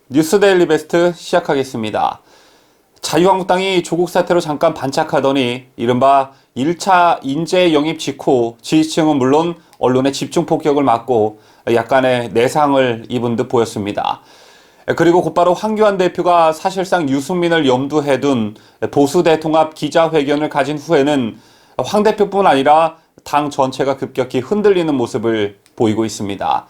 뉴스데일리 베스트 시작하겠습니다. 자유한국당이 조국 사태로 잠깐 반짝하더니 이른바 1차 인재 영입 직후 지지층은 물론 언론의 집중 폭격을 맞고 약간의 내상을 입은 듯 보였습니다. 그리고 곧바로 황교안 대표가 사실상 유승민을 염두에 둔 보수 대통합 기자회견을 가진 후에는 황 대표뿐 아니라 당 전체가 급격히 흔들리는 모습을 보이고 있습니다.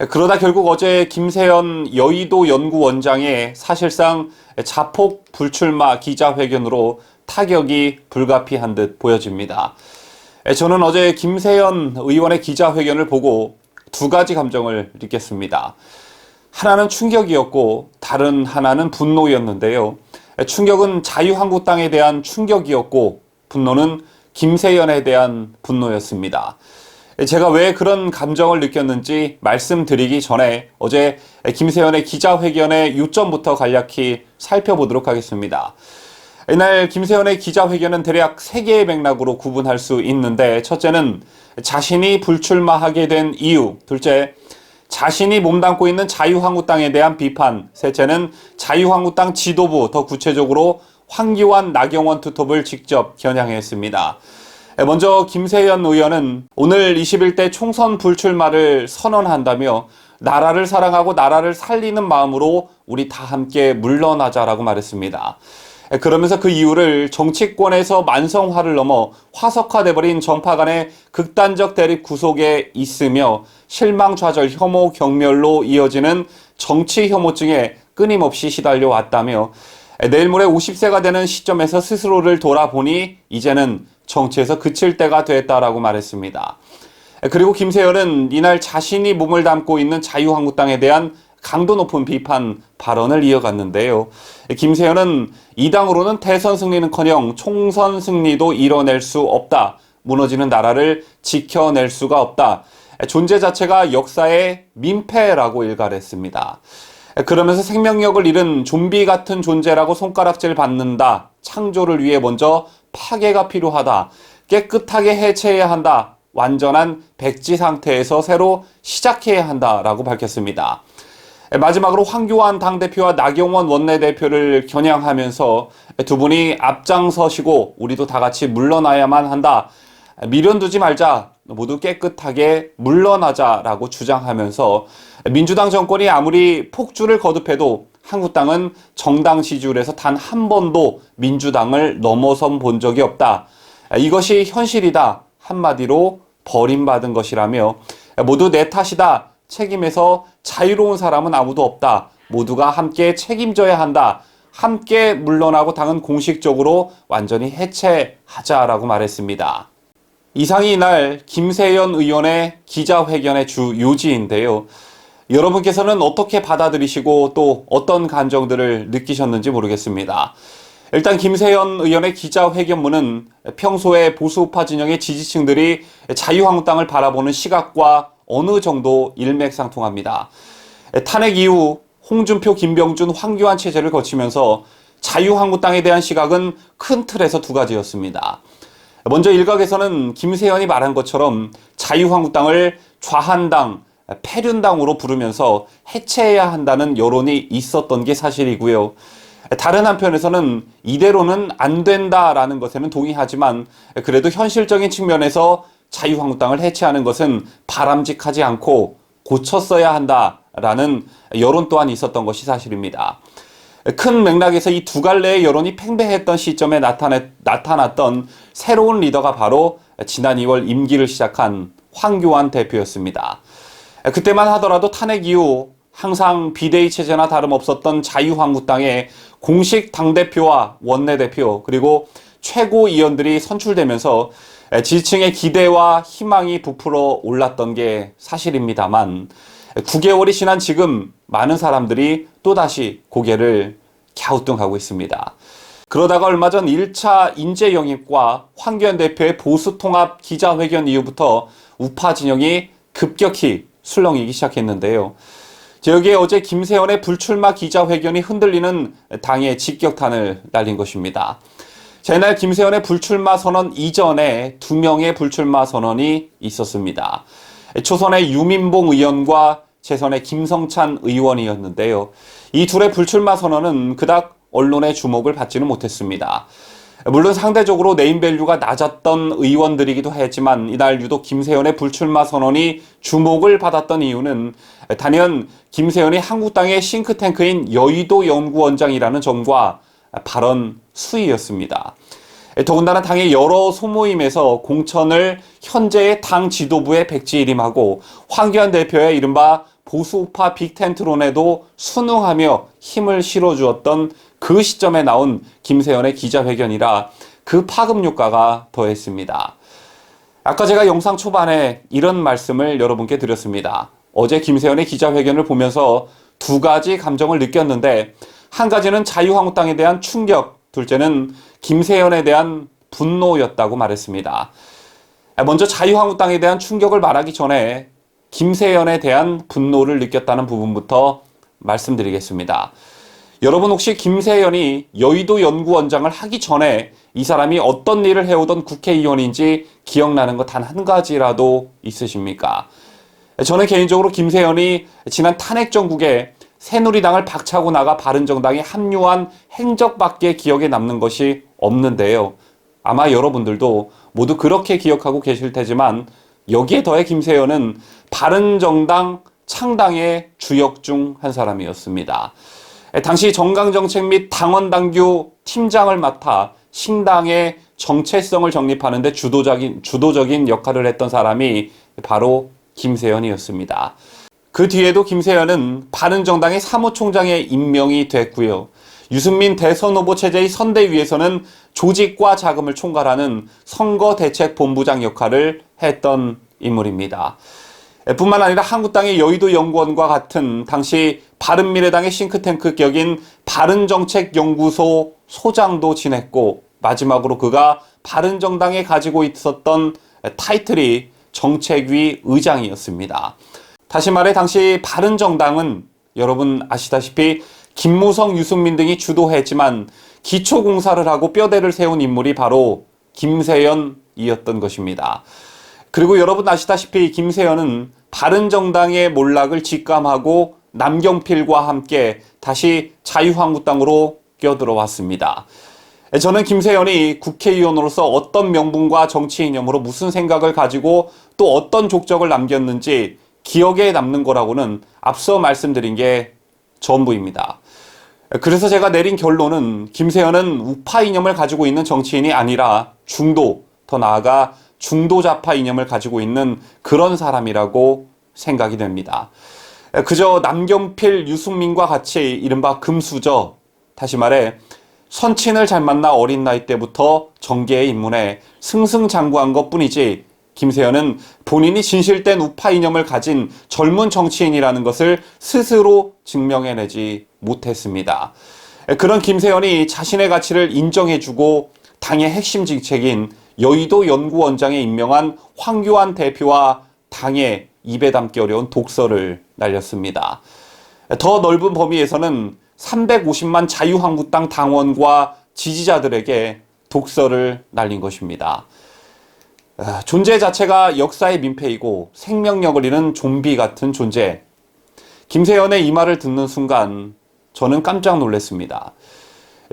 그러다 결국 어제 김세연 여의도 연구원장의 사실상 자폭 불출마 기자회견으로 타격이 불가피한 듯 보여집니다. 저는 어제 김세연 의원의 기자회견을 보고 두 가지 감정을 느꼈습니다. 하나는 충격이었고 다른 하나는 분노였는데요. 충격은 자유한국당에 대한 충격이었고 분노는 김세연에 대한 분노였습니다. 제가 왜 그런 감정을 느꼈는지 말씀드리기 전에 어제 김세연의 기자회견의 요점부터 간략히 살펴보도록 하겠습니다. 이날 김세연의 기자회견은 대략 3개의 맥락으로 구분할 수 있는데, 첫째는 자신이 불출마하게 된 이유, 둘째 자신이 몸담고 있는 자유한국당에 대한 비판, 셋째는 자유한국당 지도부, 더 구체적으로 황교안, 나경원 투톱을 직접 겨냥했습니다. 먼저 김세연 의원은 오늘 21대 총선 불출마를 선언한다며 나라를 사랑하고 나라를 살리는 마음으로 우리 다 함께 물러나자라고 말했습니다. 그러면서 그 이유를 정치권에서 만성화를 넘어 화석화돼버린 정파 간의 극단적 대립 구속에 있으며 실망, 좌절, 혐오, 경멸로 이어지는 정치 혐오증에 끊임없이 시달려 왔다며 내일 모레 50세가 되는 시점에서 스스로를 돌아보니 이제는 정치에서 그칠 때가 됐다라고 말했습니다. 그리고 김세연은 이날 자신이 몸을 담고 있는 자유한국당에 대한 강도 높은 비판 발언을 이어갔는데요. 김세연은 이 당으로는 대선 승리는커녕 총선 승리도 이뤄낼 수 없다. 무너지는 나라를 지켜낼 수가 없다. 존재 자체가 역사의 민폐라고 일갈했습니다. 그러면서 생명력을 잃은 좀비 같은 존재라고 손가락질 받는다. 창조를 위해 먼저 파괴가 필요하다. 깨끗하게 해체해야 한다. 완전한 백지 상태에서 새로 시작해야 한다라고 밝혔습니다. 마지막으로 황교안 당대표와 나경원 원내대표를 겨냥하면서 두 분이 앞장서시고 우리도 다 같이 물러나야만 한다. 미련두지 말자. 모두 깨끗하게 물러나자라고 주장하면서 민주당 정권이 아무리 폭주를 거듭해도 한국당은 정당 지지율에서 단 한 번도 민주당을 넘어선 본 적이 없다. 이것이 현실이다. 한마디로 버림받은 것이라며 모두 내 탓이다. 책임에서 자유로운 사람은 아무도 없다. 모두가 함께 책임져야 한다. 함께 물러나고 당은 공식적으로 완전히 해체하자라고 말했습니다. 이상이 이날 김세연 의원의 기자회견의 주 요지인데요. 여러분께서는 어떻게 받아들이시고 또 어떤 감정들을 느끼셨는지 모르겠습니다. 일단 김세연 의원의 기자회견문은 평소에 보수우파 진영의 지지층들이 자유한국당을 바라보는 시각과 어느 정도 일맥상통합니다. 탄핵 이후 홍준표, 김병준, 황교안 체제를 거치면서 자유한국당에 대한 시각은 큰 틀에서 두 가지였습니다. 먼저 일각에서는 김세연이 말한 것처럼 자유한국당을 좌한당, 패륜당으로 부르면서 해체해야 한다는 여론이 있었던 게 사실이고요. 다른 한편에서는 이대로는 안 된다라는 것에는 동의하지만 그래도 현실적인 측면에서 자유한국당을 해체하는 것은 바람직하지 않고 고쳤어야 한다라는 여론 또한 있었던 것이 사실입니다. 큰 맥락에서 이 두 갈래의 여론이 팽배했던 시점에 나타났던 새로운 리더가 바로 지난 2월 임기를 시작한 황교안 대표였습니다. 그때만 하더라도 탄핵 이후 항상 비대위 체제나 다름없었던 자유한국당의 공식 당대표와 원내대표 그리고 최고위원들이 선출되면서 지지층의 기대와 희망이 부풀어 올랐던 게 사실입니다만 9개월이 지난 지금 많은 사람들이 또다시 고개를 갸우뚱하고 있습니다. 그러다가 얼마 전 1차 인재 영입과 황교안 대표의 보수통합 기자회견 이후부터 우파 진영이 급격히 술렁이기 시작했는데요. 여기에 어제 김세연의 불출마 기자회견이 흔들리는 당의 직격탄을 날린 것입니다. 이날 김세연의 불출마 선언 이전에 2명의 불출마 선언이 있었습니다. 초선의 유민봉 의원과 재선의 김성찬 의원이었는데요. 이 둘의 불출마 선언은 그닥 언론의 주목을 받지는 못했습니다. 물론 상대적으로 네임밸류가 낮았던 의원들이기도 했지만 이날 유독 김세연의 불출마 선언이 주목을 받았던 이유는 단연 김세연이 한국당의 싱크탱크인 여의도 연구원장이라는 점과 발언 수위였습니다. 더군다나 당의 여러 소모임에서 공천을 현재의 당 지도부에 백지일임하고 황교안 대표의 이른바 보수우파 빅텐트론에도 순응하며 힘을 실어주었던 그 시점에 나온 김세연의 기자회견이라 그 파급 효과가 더했습니다. 아까 제가 영상 초반에 이런 말씀을 여러분께 드렸습니다. 어제 김세연의 기자회견을 보면서 두 가지 감정을 느꼈는데 한 가지는 자유한국당에 대한 충격, 둘째는 김세연에 대한 분노였다고 말했습니다. 먼저 자유한국당에 대한 충격을 말하기 전에 김세연에 대한 분노를 느꼈다는 부분부터 말씀드리겠습니다. 여러분 혹시 김세연이 여의도 연구원장을 하기 전에 이 사람이 어떤 일을 해오던 국회의원인지 기억나는 것 단 한 가지라도 있으십니까? 저는 개인적으로 김세연이 지난 탄핵 정국에 새누리당을 박차고 나가 바른정당에 합류한 행적밖에 기억에 남는 것이 없는데요. 아마 여러분들도 모두 그렇게 기억하고 계실 테지만 여기에 더해 김세연은 바른정당 창당의 주역 중 한 사람이었습니다. 당시 정강정책 및 당원당규 팀장을 맡아 신당의 정체성을 정립하는 데 주도적인 역할을 했던 사람이 바로 김세연이었습니다. 그 뒤에도 김세연은 바른정당의 사무총장에 임명이 됐고요. 유승민 대선 후보 체제의 선대위에서는 조직과 자금을 총괄하는 선거대책본부장 역할을 했던 인물입니다. 뿐만 아니라 한국당의 여의도 연구원과 같은 당시 바른미래당의 싱크탱크 격인 바른정책연구소 소장도 지냈고 마지막으로 그가 바른정당에 가지고 있었던 타이틀이 정책위 의장이었습니다. 다시 말해 당시 바른정당은 여러분 아시다시피 김무성, 유승민 등이 주도했지만 기초공사를 하고 뼈대를 세운 인물이 바로 김세연이었던 것입니다. 그리고 여러분 아시다시피 김세연은 바른정당의 몰락을 직감하고 남경필과 함께 다시 자유한국당으로 껴들어왔습니다. 저는 김세연이 국회의원으로서 어떤 명분과 정치 이념으로 무슨 생각을 가지고 또 어떤 족적을 남겼는지 기억에 남는 거라고는 앞서 말씀드린 게 전부입니다. 그래서 제가 내린 결론은 김세연은 우파 이념을 가지고 있는 정치인이 아니라 중도, 더 나아가 중도좌파 이념을 가지고 있는 그런 사람이라고 생각이 됩니다. 그저 남경필, 유승민과 같이 이른바 금수저, 다시 말해 선친을 잘 만나 어린 나이 때부터 정계에 입문해 승승장구한 것뿐이지 김세연은 본인이 진실된 우파 이념을 가진 젊은 정치인이라는 것을 스스로 증명해내지 못했습니다. 그런 김세연이 자신의 가치를 인정해주고 당의 핵심 직책인 여의도 연구원장에 임명한 황교안 대표와 당에 입에 담기 어려운 독서를 날렸습니다. 더 넓은 범위에서는 350만 자유한국당 당원과 지지자들에게 독서를 날린 것입니다. 존재 자체가 역사의 민폐이고 생명력을 잃은 좀비 같은 존재. 김세연의 이 말을 듣는 순간 저는 깜짝 놀랐습니다.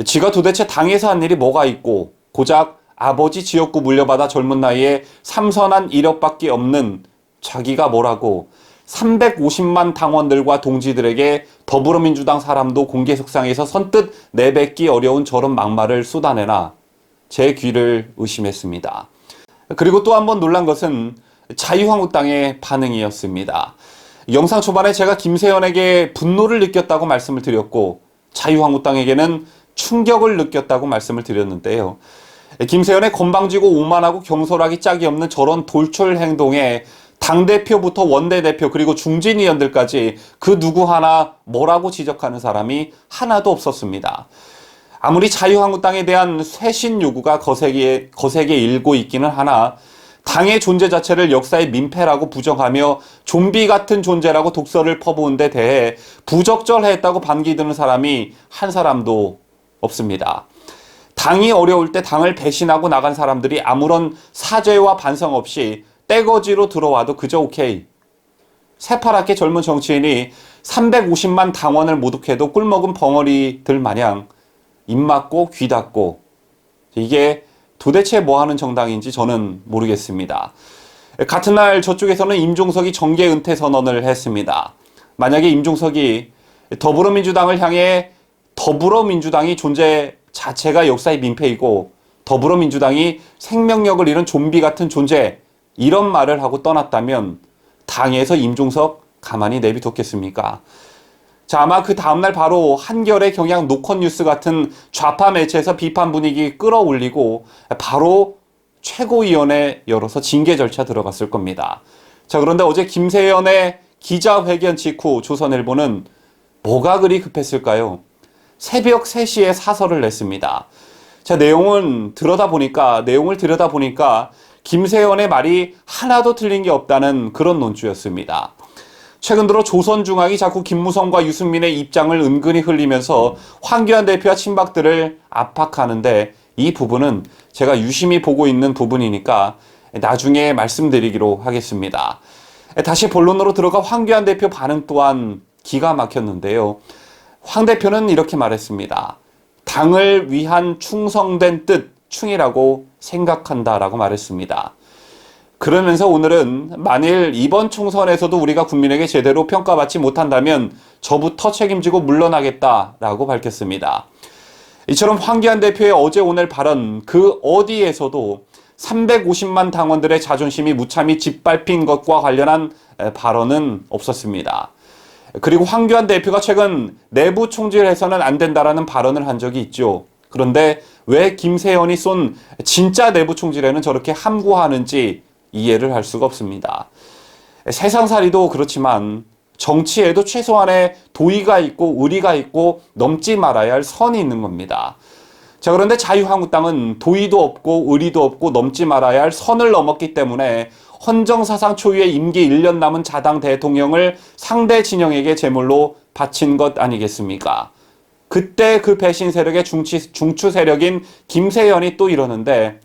지가 도대체 당에서 한 일이 뭐가 있고 고작 아버지 지역구 물려받아 젊은 나이에 삼선한 이력밖에 없는 자기가 뭐라고 350만 당원들과 동지들에게 더불어민주당 사람도 공개석상에서 선뜻 내뱉기 어려운 저런 막말을 쏟아내나 제 귀를 의심했습니다. 그리고 또 한 번 놀란 것은 자유한국당의 반응이었습니다. 영상 초반에 제가 김세연에게 분노를 느꼈다고 말씀을 드렸고 자유한국당에게는 충격을 느꼈다고 말씀을 드렸는데요. 김세연의 건방지고 오만하고 경솔하기 짝이 없는 저런 돌출 행동에 당대표부터 원내대표 그리고 중진 의원들까지 그 누구 하나 뭐라고 지적하는 사람이 하나도 없었습니다. 아무리 자유한국당에 대한 쇄신 요구가 거세게 일고 있기는 하나 당의 존재 자체를 역사의 민폐라고 부정하며 좀비 같은 존재라고 독서를 퍼부은 데 대해 부적절했다고 반기드는 사람이 한 사람도 없습니다. 당이 어려울 때 당을 배신하고 나간 사람들이 아무런 사죄와 반성 없이 떼거지로 들어와도 그저 오케이. 새파랗게 젊은 정치인이 350만 당원을 모독해도 꿀먹은 벙어리들 마냥 입 막고 귀 닫고, 이게 도대체 뭐 하는 정당인지 저는 모르겠습니다. 같은 날 저쪽에서는 임종석이 정계 은퇴 선언을 했습니다. 만약에 임종석이 더불어민주당을 향해 더불어민주당이 존재 자체가 역사의 민폐이고 더불어민주당이 생명력을 잃은 좀비 같은 존재, 이런 말을 하고 떠났다면 당에서 임종석 가만히 내비뒀겠습니까? 자, 아마 그 다음날 바로 한겨레, 경향, 노컷뉴스 같은 좌파 매체에서 비판 분위기 끌어올리고 바로 최고위원회 열어서 징계 절차 들어갔을 겁니다. 자, 그런데 어제 김세연의 기자회견 직후 조선일보는 뭐가 그리 급했을까요? 새벽 3시에 사설을 냈습니다. 자, 내용을 들여다보니까 김세연의 말이 하나도 틀린 게 없다는 그런 논조였습니다. 최근 들어 조선중앙이 자꾸 김무성과 유승민의 입장을 은근히 흘리면서 황교안 대표와 친박들을 압박하는데, 이 부분은 제가 유심히 보고 있는 부분이니까 나중에 말씀드리기로 하겠습니다. 다시 본론으로 들어가 황교안 대표 반응 또한 기가 막혔는데요. 황 대표는 이렇게 말했습니다. 당을 위한 충성된 뜻, 충이라고 생각한다라고 말했습니다. 그러면서 오늘은 만일 이번 총선에서도 우리가 국민에게 제대로 평가받지 못한다면 저부터 책임지고 물러나겠다라고 밝혔습니다. 이처럼 황교안 대표의 어제 오늘 발언, 그 어디에서도 350만 당원들의 자존심이 무참히 짓밟힌 것과 관련한 발언은 없었습니다. 그리고 황교안 대표가 최근 내부 총질해서는 안 된다라는 발언을 한 적이 있죠. 그런데 왜 김세연이 쏜 진짜 내부 총질에는 저렇게 함구하는지 이해를 할 수가 없습니다. 세상살이도 그렇지만 정치에도 최소한의 도의가 있고 의리가 있고 넘지 말아야 할 선이 있는 겁니다. 자, 그런데 자유한국당은 도의도 없고 의리도 없고 넘지 말아야 할 선을 넘었기 때문에 헌정사상 초유의 임기 1년 남은 자당 대통령을 상대 진영에게 제물로 바친 것 아니겠습니까? 그때 그 배신 세력의 중추 세력인 김세연이 또 이러는데,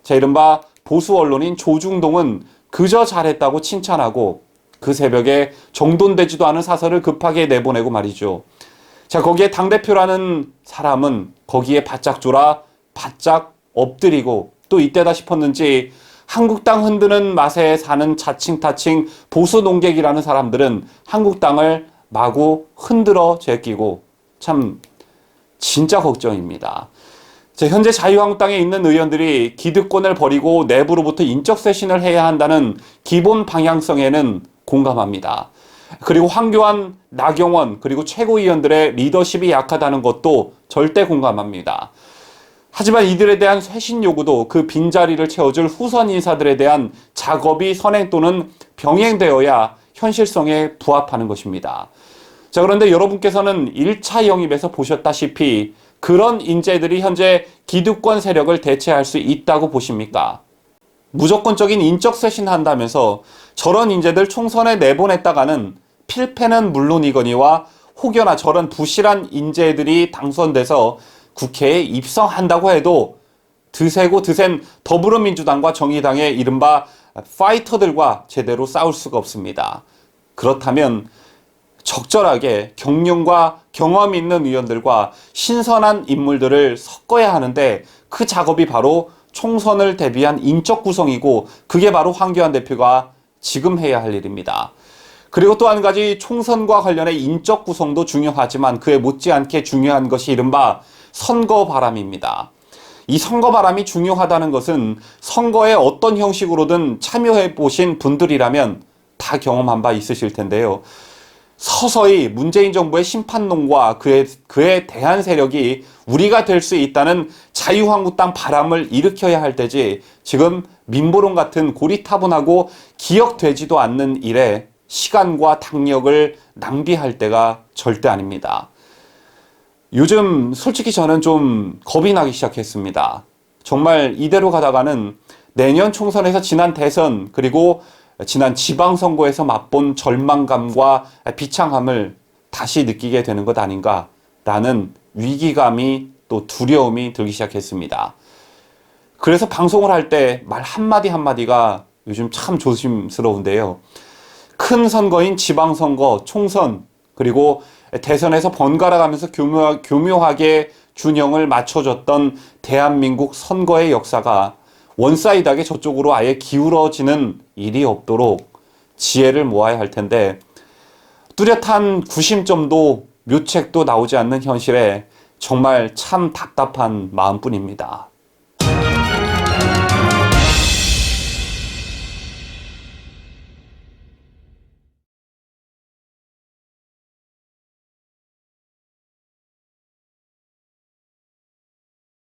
자, 이른바 보수 언론인 조중동은 그저 잘했다고 칭찬하고 그 새벽에 정돈되지도 않은 사설을 급하게 내보내고 말이죠. 자, 거기에 당대표라는 사람은 거기에 바짝 졸아 바짝 엎드리고, 또 이때다 싶었는지 한국당 흔드는 맛에 사는 자칭타칭 보수 농객이라는 사람들은 한국당을 마구 흔들어 제끼고, 참 진짜 걱정입니다. 현재 자유한국당에 있는 의원들이 기득권을 버리고 내부로부터 인적 쇄신을 해야 한다는 기본 방향성에는 공감합니다. 그리고 황교안, 나경원, 그리고 최고위원들의 리더십이 약하다는 것도 절대 공감합니다. 하지만 이들에 대한 쇄신 요구도 그 빈자리를 채워줄 후선 인사들에 대한 작업이 선행 또는 병행되어야 현실성에 부합하는 것입니다. 자, 그런데 여러분께서는 1차 영입에서 보셨다시피 그런 인재들이 현재 기득권 세력을 대체할 수 있다고 보십니까? 무조건적인 인적 쇄신한다면서 저런 인재들 총선에 내보냈다가는 필패는 물론이거니와 혹여나 저런 부실한 인재들이 당선돼서 국회에 입성한다고 해도 드세고 드센 더불어민주당과 정의당의 이른바 파이터들과 제대로 싸울 수가 없습니다. 그렇다면 적절하게 경륜과 경험 있는 의원들과 신선한 인물들을 섞어야 하는데, 그 작업이 바로 총선을 대비한 인적 구성이고 그게 바로 황교안 대표가 지금 해야 할 일입니다. 그리고 또 한 가지, 총선과 관련해 인적 구성도 중요하지만 그에 못지않게 중요한 것이 이른바 선거 바람입니다. 이 선거 바람이 중요하다는 것은 선거에 어떤 형식으로든 참여해 보신 분들이라면 다 경험한 바 있으실 텐데요. 서서히 문재인 정부의 심판론과 그에 대한 세력이 우리가 될 수 있다는 자유한국당 바람을 일으켜야 할 때지, 지금 민보론 같은 고리타분하고 기억되지도 않는 일에 시간과 당력을 낭비할 때가 절대 아닙니다. 요즘 솔직히 저는 좀 겁이 나기 시작했습니다. 정말 이대로 가다가는 내년 총선에서 지난 대선 그리고 지난 지방선거에서 맛본 절망감과 비창함을 다시 느끼게 되는 것 아닌가라는 위기감이 또 두려움이 들기 시작했습니다. 그래서 방송을 할 때 말 한마디 한마디가 요즘 참 조심스러운데요. 큰 선거인 지방선거, 총선, 그리고 대선에서 번갈아 가면서 교묘하게 균형을 맞춰줬던 대한민국 선거의 역사가 원사이드하게 저쪽으로 아예 기울어지는 일이 없도록 지혜를 모아야 할 텐데, 뚜렷한 구심점도 묘책도 나오지 않는 현실에 정말 참 답답한 마음뿐입니다.